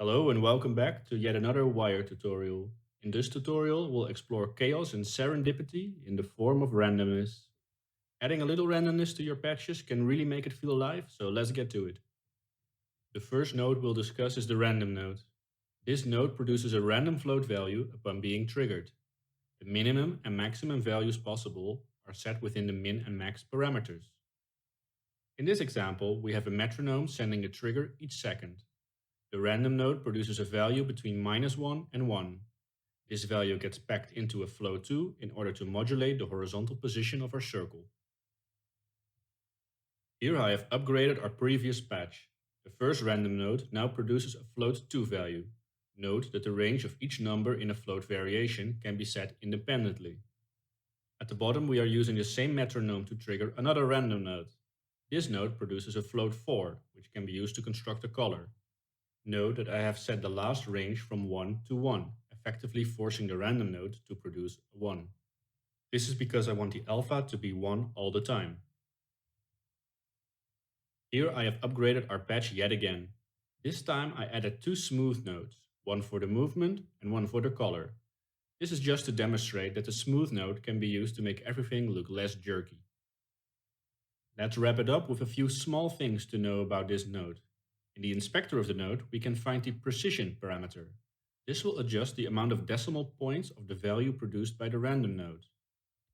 Hello and welcome back to yet another wire tutorial. In this tutorial, we'll explore chaos and serendipity in the form of randomness. Adding a little randomness to your patches can really make it feel alive, so let's get to it. The first node we'll discuss is the random node. This node produces a random float value upon being triggered. The minimum and maximum values possible are set within the min and max parameters. In this example, we have a metronome sending a trigger each second. The random node produces a value between -1 and 1. This value gets packed into a float 2 in order to modulate the horizontal position of our circle. Here I have upgraded our previous patch. The first random node now produces a float 2 value. Note that the range of each number in a float variation can be set independently. At the bottom we are using the same metronome to trigger another random node. This node produces a float 4, which can be used to construct a color. Note that I have set the last range from 1 to 1, effectively forcing the random node to produce a 1. This is because I want the alpha to be 1 all the time. Here I have upgraded our patch yet again. This time I added 2 smooth nodes, one for the movement and one for the color. This is just to demonstrate that the smooth node can be used to make everything look less jerky. Let's wrap it up with a few small things to know about this node. In the inspector of the node, we can find the precision parameter. This will adjust the amount of decimal points of the value produced by the random node.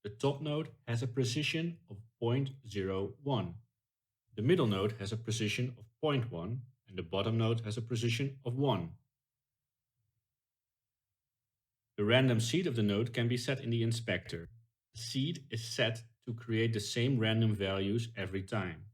The top node has a precision of 0.01. The middle node has a precision of 0.1 and the bottom node has a precision of 1. The random seed of the node can be set in the inspector. The seed is set to create the same random values every time.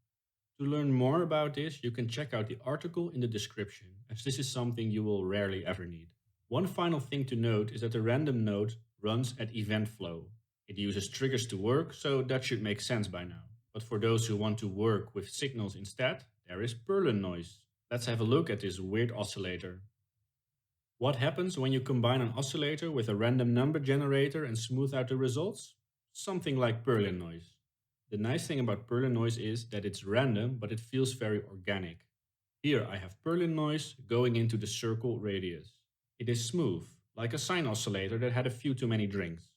To learn more about this, you can check out the article in the description, as this is something you will rarely ever need. One final thing to note is that the random node runs at event flow. It uses triggers to work, so that should make sense by now. But for those who want to work with signals instead, there is Perlin Noise. Let's have a look at this weird oscillator. What happens when you combine an oscillator with a random number generator and smooth out the results? Something like Perlin Noise. The nice thing about Perlin Noise is that it's random, but it feels very organic. Here I have Perlin Noise going into the circle radius. It is smooth, like a sine oscillator that had a few too many drinks.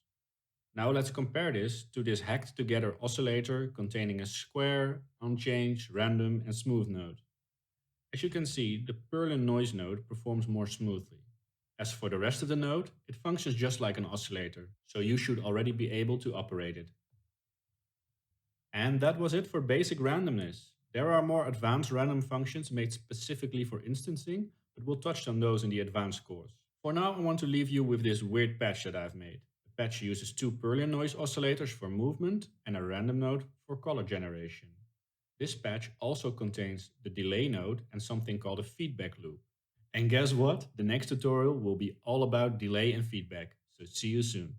Now let's compare this to this hacked together oscillator containing a square, unchanged, random and smooth node. As you can see, the Perlin Noise node performs more smoothly. As for the rest of the node, it functions just like an oscillator, so you should already be able to operate it. And that was it for basic randomness. There are more advanced random functions made specifically for instancing, but we'll touch on those in the advanced course. For now, I want to leave you with this weird patch that I've made. The patch uses 2 Perlin Noise oscillators for movement and a random node for color generation. This patch also contains the delay node and something called a feedback loop. And guess what? The next tutorial will be all about delay and feedback, so see you soon.